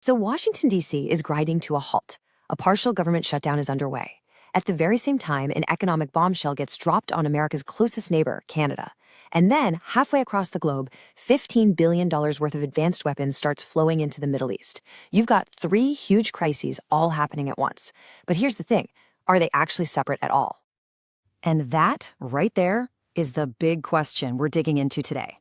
So Washington, D.C. is grinding to a halt. A partial government shutdown is underway. At the very same time, an economic bombshell gets dropped on America's closest neighbor, Canada. And then, halfway across the globe, $15 billion worth of advanced weapons starts flowing into the Middle East. You've got three huge crises all happening at once. But here's the thing, are they actually separate at all? And that, right there, is the big question we're digging into today.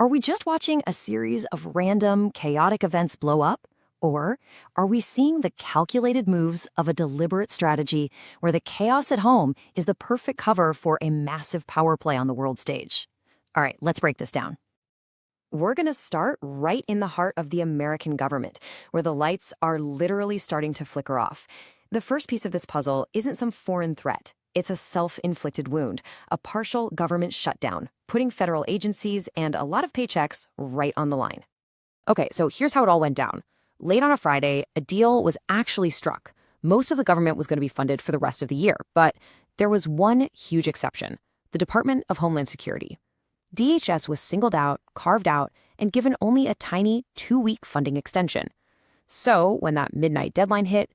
Are we just watching a series of random, chaotic events blow up? Or are we seeing the calculated moves of a deliberate strategy where the chaos at home is the perfect cover for a massive power play on the world stage? All right, let's break this down. We're going to start right in the heart of the American government, where the lights are literally starting to flicker off. The first piece of this puzzle isn't some foreign threat. It's a self-inflicted wound, a partial government shutdown, putting federal agencies and a lot of paychecks right on the line. Okay, so here's how it all went down. Late on a Friday, a deal was actually struck. Most of the government was going to be funded for the rest of the year, but there was one huge exception, the Department of Homeland Security. DHS was singled out, carved out, and given only a tiny 2-week funding extension. So when that midnight deadline hit,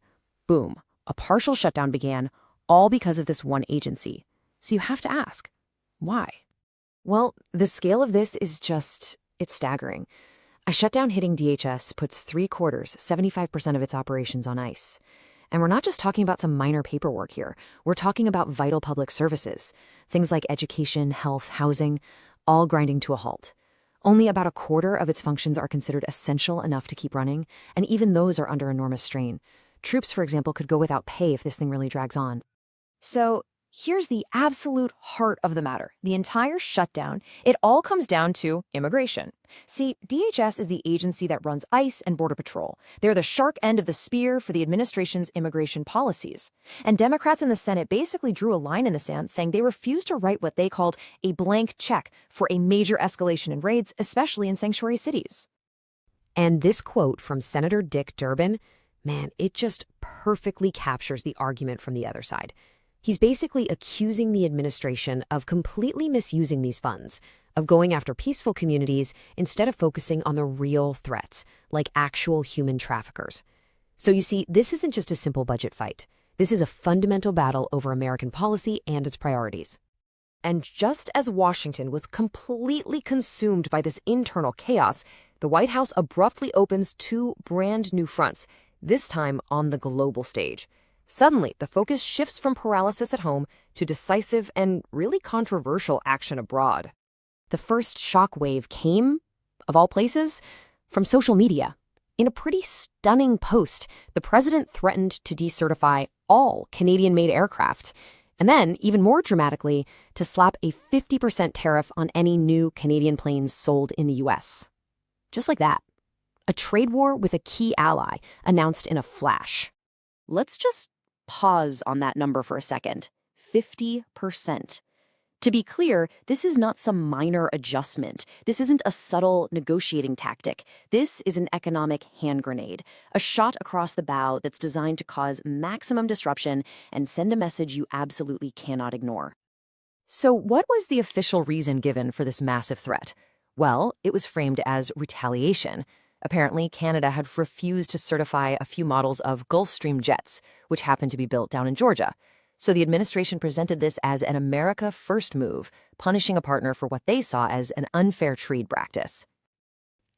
boom, a partial shutdown began, all because of this one agency. So you have to ask, why? Well, the scale of this is it's staggering. A shutdown hitting DHS puts 75% of its operations on ice. And we're not just talking about some minor paperwork here. We're talking about vital public services, things like education, health, housing, all grinding to a halt. Only about a quarter of its functions are considered essential enough to keep running, and even those are under enormous strain. Troops, for example, could go without pay if this thing really drags on. So here's the absolute heart of the matter. The entire shutdown, it all comes down to immigration. See, DHS is the agency that runs ICE and Border Patrol. They're the shark end of the spear for the administration's immigration policies. And Democrats in the Senate basically drew a line in the sand saying they refused to write what they called a blank check for a major escalation in raids, especially in sanctuary cities. And this quote from Senator Dick Durbin, man, it just perfectly captures the argument from the other side. He's basically accusing the administration of completely misusing these funds, of going after peaceful communities instead of focusing on the real threats, like actual human traffickers. So you see, this isn't just a simple budget fight. This is a fundamental battle over American policy and its priorities. And just as Washington was completely consumed by this internal chaos, the White House abruptly opens two brand new fronts, this time on the global stage. Suddenly, the focus shifts from paralysis at home to decisive and really controversial action abroad. The first shockwave came, of all places, from social media. In a pretty stunning post, the president threatened to decertify all Canadian-made aircraft, and then, even more dramatically, to slap a 50% tariff on any new Canadian planes sold in the U.S. Just like that. A trade war with a key ally announced in a flash. Let's just pause on that number for a second. 50%. To be clear, this is not some minor adjustment. This isn't a subtle negotiating tactic. This is an economic hand grenade, a shot across the bow that's designed to cause maximum disruption and send a message you absolutely cannot ignore. So what was the official reason given for this massive threat? Well, it was framed as retaliation. Apparently, Canada had refused to certify a few models of Gulfstream jets, which happened to be built down in Georgia. So the administration presented this as an America First move, punishing a partner for what they saw as an unfair trade practice.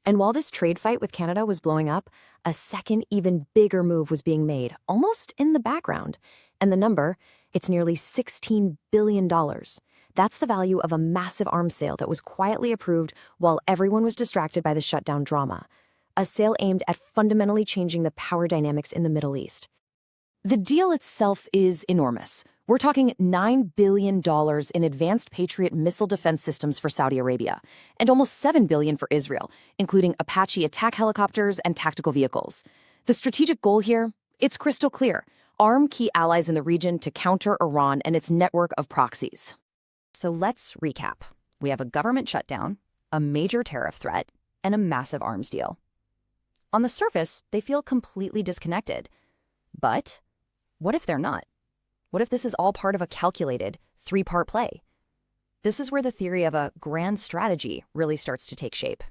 And while this trade fight with Canada was blowing up, a second, even bigger move was being made, almost in the background. And the number, it's nearly $16 billion. That's the value of a massive arms sale that was quietly approved while everyone was distracted by the shutdown drama. A sale aimed at fundamentally changing the power dynamics in the Middle East. The deal itself is enormous. We're talking $9 billion in advanced Patriot missile defense systems for Saudi Arabia, and almost $7 billion for Israel, including Apache attack helicopters and tactical vehicles. The strategic goal here? It's crystal clear. Arm key allies in the region to counter Iran and its network of proxies. So let's recap. We have a government shutdown, a major tariff threat, and a massive arms deal. On the surface, they feel completely disconnected. But what if they're not? What if this is all part of a calculated, three-part play? This is where the theory of a grand strategy really starts to take shape.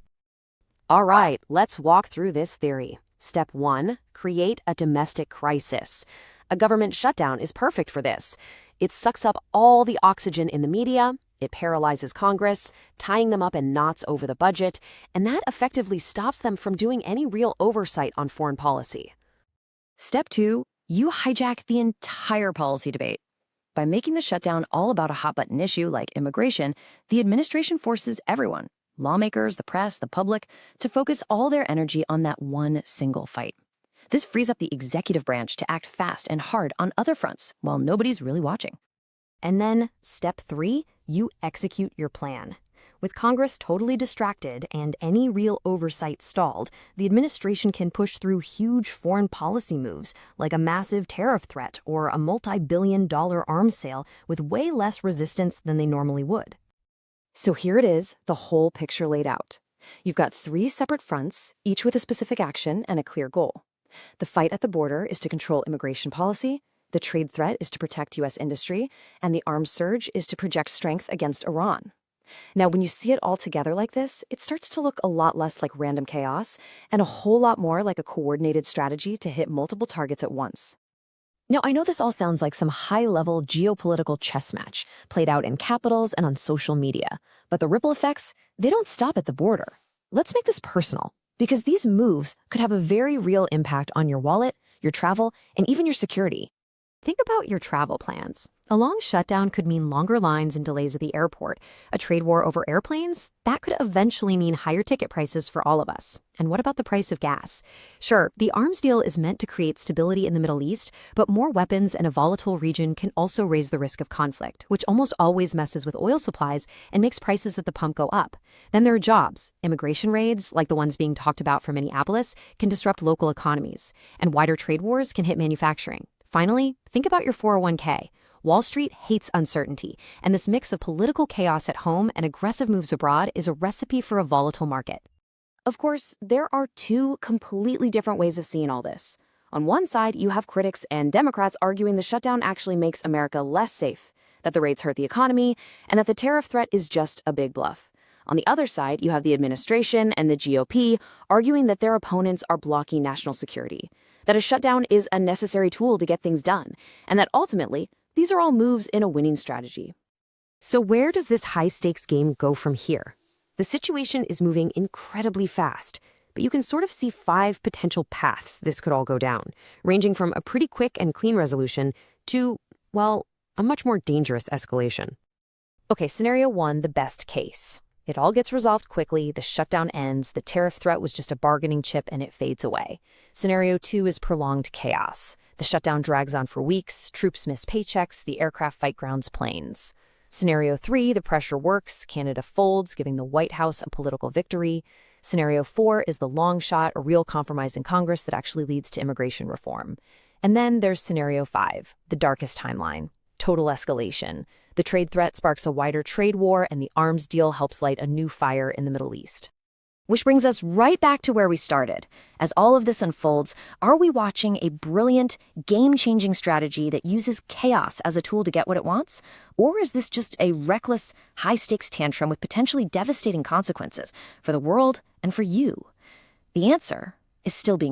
All right, let's walk through this theory. Step 1. Create a domestic crisis. A government shutdown is perfect for this. It sucks up all the oxygen in the media, it paralyzes Congress, tying them up in knots over the budget, and that effectively stops them from doing any real oversight on foreign policy. Step 2. You hijack the entire policy debate. By making the shutdown all about a hot-button issue like immigration, the administration forces everyone, lawmakers, the press, the public, to focus all their energy on that one single fight. This frees up the executive branch to act fast and hard on other fronts while nobody's really watching. And then, step 3, you execute your plan. With Congress totally distracted and any real oversight stalled, the administration can push through huge foreign policy moves like a massive tariff threat or a multi-billion-dollar arms sale with way less resistance than they normally would. So here it is, the whole picture laid out. You've got 3 separate fronts, each with a specific action and a clear goal. The fight at the border is to control immigration policy, the trade threat is to protect U.S. industry, and the arms surge is to project strength against Iran. Now, when you see it all together like this, it starts to look a lot less like random chaos and a whole lot more like a coordinated strategy to hit multiple targets at once. Now, I know this all sounds like some high-level geopolitical chess match played out in capitals and on social media, but the ripple effects, they don't stop at the border. Let's make this personal, because these moves could have a very real impact on your wallet, your travel, and even your security. Think about your travel plans. A long shutdown could mean longer lines and delays at the airport. A trade war over airplanes? That could eventually mean higher ticket prices for all of us. And what about the price of gas? Sure, the arms deal is meant to create stability in the Middle East, but more weapons and a volatile region can also raise the risk of conflict, which almost always messes with oil supplies and makes prices at the pump go up. Then there are jobs. Immigration raids, like the ones being talked about from Minneapolis, can disrupt local economies. And wider trade wars can hit manufacturing. Finally, think about your 401k. Wall Street hates uncertainty, and this mix of political chaos at home and aggressive moves abroad is a recipe for a volatile market. Of course, there are 2 completely different ways of seeing all this. On one side, you have critics and Democrats arguing the shutdown actually makes America less safe, that the raids hurt the economy, and that the tariff threat is just a big bluff. On the other side, you have the administration and the GOP arguing that their opponents are blocking national security, that a shutdown is a necessary tool to get things done, and that ultimately, these are all moves in a winning strategy. So where does this high-stakes game go from here? The situation is moving incredibly fast, but you can sort of see 5 potential paths this could all go down, ranging from a pretty quick and clean resolution to, well, a much more dangerous escalation. Okay, scenario 1, the best case. It all gets resolved quickly, the shutdown ends, the tariff threat was just a bargaining chip and it fades away. Scenario 2 is prolonged chaos. The shutdown drags on for weeks, troops miss paychecks, the aircraft fight grounds planes. Scenario 3, the pressure works, Canada folds, giving the White House a political victory. Scenario 4 is the long shot, a real compromise in Congress that actually leads to immigration reform. And then there's Scenario 5, the darkest timeline, total escalation. The trade threat sparks a wider trade war, and the arms deal helps light a new fire in the Middle East. Which brings us right back to where we started. As all of this unfolds, are we watching a brilliant, game-changing strategy that uses chaos as a tool to get what it wants? Or is this just a reckless, high-stakes tantrum with potentially devastating consequences for the world and for you? The answer is still being